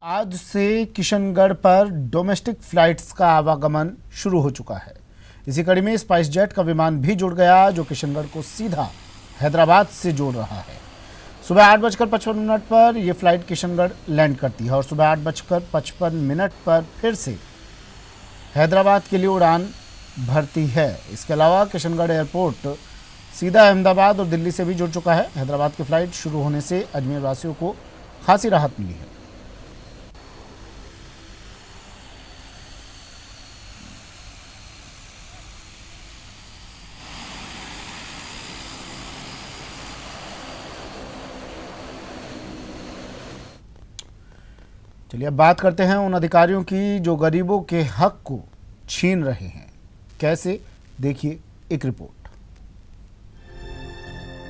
आज से किशनगढ़ पर डोमेस्टिक फ्लाइट्स का आवागमन शुरू हो चुका है। इसी कड़ी में स्पाइस जेट का विमान भी जुड़ गया, जो किशनगढ़ को सीधा हैदराबाद से जोड़ रहा है। सुबह 8:55 पर यह फ्लाइट किशनगढ़ लैंड करती है और सुबह 8:55 पर फिर से हैदराबाद के लिए उड़ान भरती है। इसके अलावा किशनगढ़ एयरपोर्ट सीधा अहमदाबाद और दिल्ली से भी जुड़ चुका है। हैदराबाद की फ्लाइट शुरू होने से अजमेर वासियों को खासी राहत मिली है। चलिए अब बात करते हैं उन अधिकारियों की जो गरीबों के हक को छीन रहे हैं। कैसे, देखिए एक रिपोर्ट।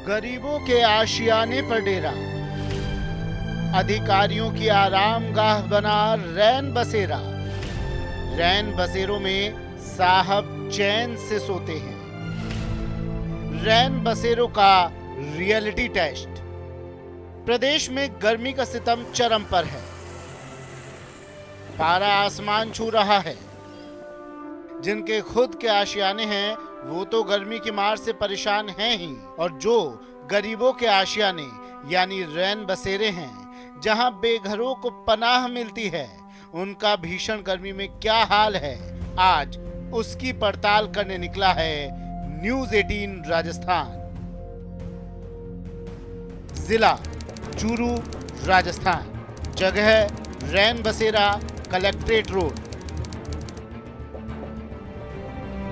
गरीबों के आशियाने पर डेरा, अधिकारियों की आरामगाह बना रैन बसेरा। रैन बसेरों में साहब चैन से सोते हैं। रैन बसेरों का रियलिटी टेस्ट। प्रदेश में गर्मी का सितम चरम पर है। पारा आसमान छू रहा है। जिनके खुद के आशियाने हैं वो तो गर्मी की मार से परेशान हैं ही, और जो गरीबों के आशियाने यानी रैन बसेरे हैं, जहां बेघरों को पनाह मिलती है, उनका भीषण गर्मी में क्या हाल है, आज उसकी पड़ताल करने निकला है न्यूज 18 राजस्थान। जिला चूरू राजस्थान, जगह रैन बसेरा, कलेक्ट्रेट रोड।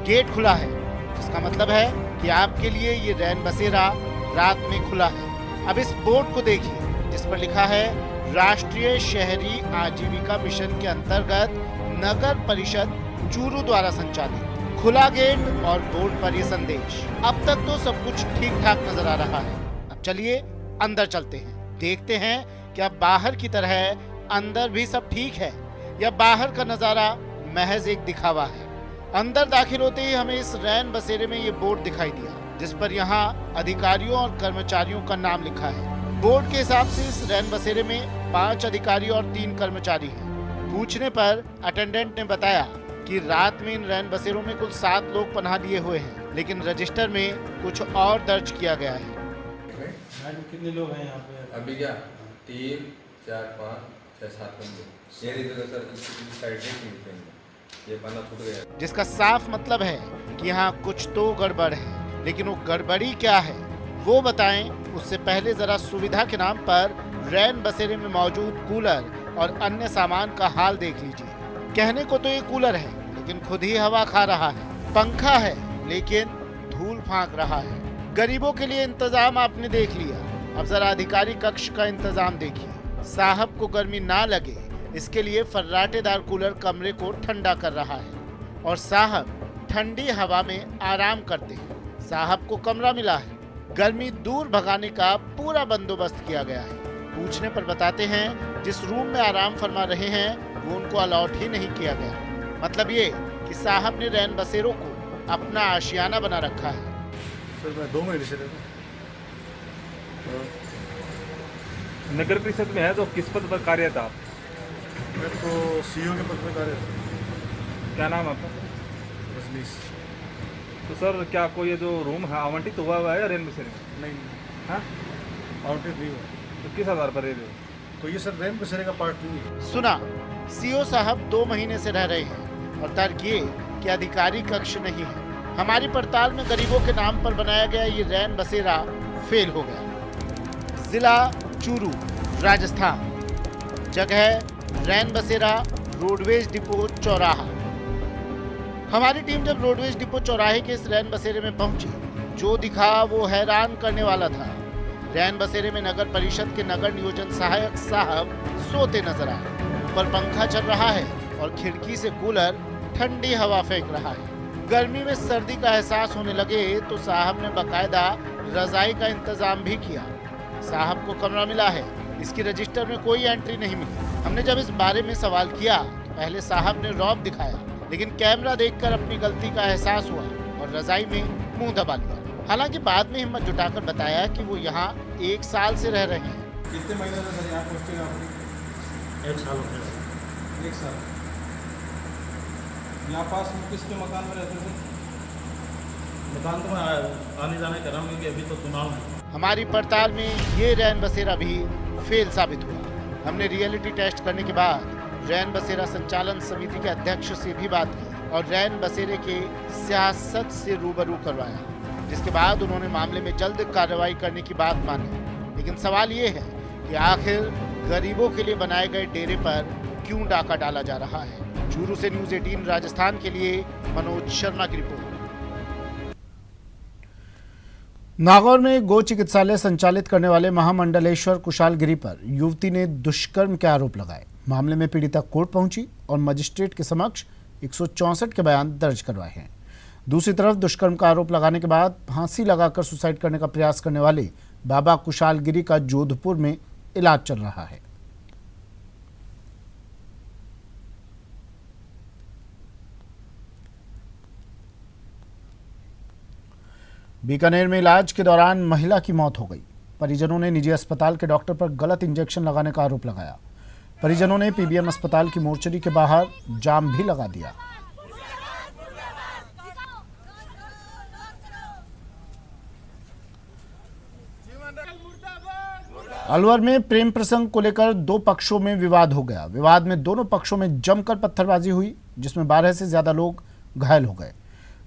गेट खुला है, जिसका मतलब है कि आपके लिए ये रैन बसेरा रात में खुला है। अब इस बोर्ड को देखिए, जिस पर लिखा है राष्ट्रीय शहरी आजीविका मिशन के अंतर्गत नगर परिषद चूरू द्वारा संचालित। खुला गेट और बोर्ड पर यह संदेश। अब तक तो सब कुछ ठीक ठाक नजर आ रहा है। अब चलिए अंदर चलते हैं, देखते हैं क्या बाहर की तरह अंदर भी सब ठीक है या बाहर का नजारा महज एक दिखावा है। अंदर दाखिल होते ही हमें इस रैन बसेरे में ये बोर्ड दिखाई दिया, जिस पर यहाँ अधिकारियों और कर्मचारियों का नाम लिखा है। बोर्ड के हिसाब से इस रैन बसेरे में 5 अधिकारी और 3 कर्मचारी हैं। पूछने पर अटेंडेंट ने बताया कि रात में इन रैन बसेरों में कुल 7 लोग पनाह लिए हुए हैं, लेकिन रजिस्टर में कुछ और दर्ज किया गया है। कितने लोग हैं यहाँ पे अभी? क्या 3 4 5 6 7 बंदे सर इस साइड में ये बना छूट गया, जिसका साफ मतलब है कि यहाँ कुछ तो गड़बड़ है, लेकिन वो गड़बड़ी क्या है वो बताएं। उससे पहले जरा सुविधा के नाम पर रैन बसेरे में मौजूद कूलर और अन्य सामान का हाल देख लीजिए। कहने को तो ये कूलर है, लेकिन खुद ही हवा खा रहा है। पंखा है, लेकिन धूल फांक रहा है। गरीबों के लिए इंतजाम आपने देख लिया, अब जरा अधिकारी कक्ष का इंतजाम देखिए। साहब को गर्मी ना लगे, इसके लिए फर्राटेदार कूलर कमरे को ठंडा कर रहा है और साहब ठंडी हवा में आराम करते हैं। साहब को कमरा मिला है। गर्मी दूर भगाने का पूरा बंदोबस्त किया गया है। पूछने पर बताते हैं जिस रूम में आराम फरमा रहे हैं वो उनको अलॉट ही नहीं किया गया। मतलब ये कि साहब ने रैन बसेरों को अपना आशियाना बना रखा है। सर मैं 2 महीने से नगर परिषद में है, तो किस पद पर कार्यरत आप? मैं तो सीईओ के पद पर कार्यरत। क्या नाम है आपका? रजनीश। तो सर क्या कोई ये जो रूम है आवंटित हुआ है या रैन बसेरे? नहीं, हाँ, आवंटित नहीं हुआ। तो किस आधार पर रह रहे हो? तो ये सर रैन बसेरे का पार्ट नहीं है। सुना, सीओ साहब 2 महीने से रह रहे हैं और तर्क ये कि अधिकारी कक्ष नहीं है। हमारी पड़ताल में गरीबों के नाम पर बनाया गया ये रैन बसेरा फेल हो गया। जिला चूरू राजस्थान, जगह रैन बसेरा, रोडवेज डिपो चौराहा। हमारी टीम जब रोडवेज डिपो चौराहे के इस रैन बसेरे में पहुंची, जो दिखा वो हैरान करने वाला था। रैन बसेरे में नगर परिषद के नगर नियोजन सहायक साहब सोते नजर आए। ऊपर पंखा चल रहा है और खिड़की से कूलर ठंडी हवा फेंक रहा है। गर्मी में सर्दी का एहसास होने लगे तो साहब ने बकायदा रजाई का इंतजाम भी किया। साहब को कमरा मिला है, इसकी रजिस्टर में कोई एंट्री नहीं मिली। हमने जब इस बारे में सवाल किया तो पहले साहब ने रौब दिखाया, लेकिन कैमरा देखकर अपनी गलती का एहसास हुआ और रजाई में मुंह दबा लिया। हालांकि बाद में हिम्मत जुटाकर बताया कि वो यहाँ 1 साल से रह रहे हैं। कितने महीने से सर यहाँ पोस्टिंग आपकी? 1 साल हो गया। 1 साल। यहाँ पास में किसके मकान में रहते थे? मकान तो मैं आने जाने कर रहा हूँ क्योंकि अभी तो चुनाव है। हमारी पड़ताल में ये रैन बसेरा भी फेल साबित हुआ। हमने रियलिटी टेस्ट करने के बाद रैन बसेरा संचालन समिति के अध्यक्ष से भी बात की और रैन बसेरे के सियासत से रूबरू करवाया, जिसके बाद उन्होंने मामले में जल्द कार्रवाई करने की बात मानी। लेकिन सवाल ये है कि आखिर गरीबों के लिए बनाए गए डेरे पर क्यों डाका डाला जा रहा है। चूरू से न्यूज़ 18 राजस्थान के लिए मनोज शर्मा की रिपोर्ट। नागौर में गो चिकित्सालय संचालित करने वाले महामंडलेश्वर कुशाल गिरी पर युवती ने दुष्कर्म के आरोप लगाए। मामले में पीड़िता कोर्ट पहुंची और मजिस्ट्रेट के समक्ष 164 के बयान दर्ज करवाए हैं। दूसरी तरफ दुष्कर्म का आरोप लगाने के बाद फांसी लगाकर सुसाइड करने का प्रयास करने वाले बाबा कुशाल गिरी का जोधपुर में इलाज चल रहा है। बीकानेर में इलाज के दौरान महिला की मौत हो गई। परिजनों ने निजी अस्पताल के डॉक्टर पर गलत इंजेक्शन लगाने का आरोप लगाया। परिजनों ने पीबीएम अस्पताल की मोर्चरी के बाहर जाम भी लगा दिया। अलवर में प्रेम प्रसंग को लेकर दो पक्षों में विवाद हो गया। विवाद में दोनों पक्षों में जमकर पत्थरबाजी हुई, जिसमें 12 से ज्यादा लोग घायल हो गए।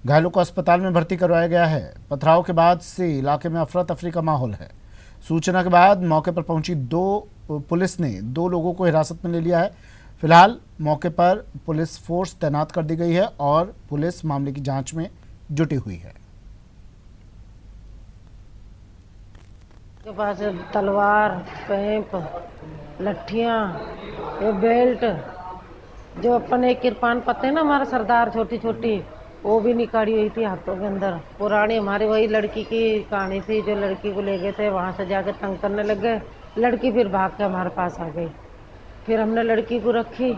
घायलों को अस्पताल में भर्ती करवाया गया है। पथराव के बाद से इलाके में अफरा तफरी का माहौल है। सूचना के बाद मौके पर पहुंची पुलिस ने 2 लोगों को हिरासत में ले लिया है। फिलहाल मौके पर पुलिस फोर्स तैनात कर दी गई है और पुलिस मामले की जांच में जुटी हुई है। के पास तलवार, पैंप, लट्ठियाँ, ये बेल्ट, जो अपन एक किरपान पत्ते ना हमारे सरदार छोटी छोटी, वो भी निकाली हुई थी हाथों के अंदर। पुरानी हमारी वही लड़की की कहानी थी, जो लड़की को ले गए थे, वहाँ से जाकर तंग करने लग गए। लड़की फिर भाग के हमारे पास आ गई। फिर हमने लड़की को रखी,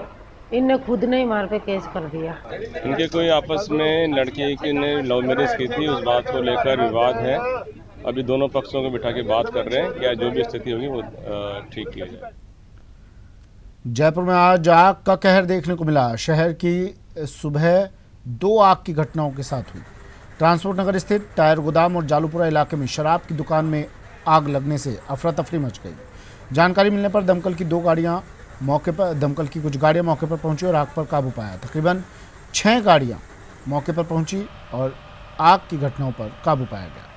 इनने खुद ने हमारे पे केस कर दिया। इनके कोई आपस में लड़की की ने लव मैरिज की थी, उस बात को लेकर विवाद है। अभी दोनों पक्षों को बिठा के बात कर रहे हैं, क्या जो भी स्थिति होगी वो ठीक किया जाए। जयपुर में आज आग का कहर देखने को मिला। शहर की सुबह 2 आग की घटनाओं के साथ हुई। ट्रांसपोर्ट नगर स्थित टायर गोदाम और जालूपुरा इलाके में शराब की दुकान में आग लगने से अफरा तफरी मच गई। जानकारी मिलने पर दमकल की कुछ गाड़ियां मौके पर पहुंची और आग पर काबू पाया। तकरीबन 6 गाड़ियां मौके पर पहुंची और आग की घटनाओं पर काबू पाया गया।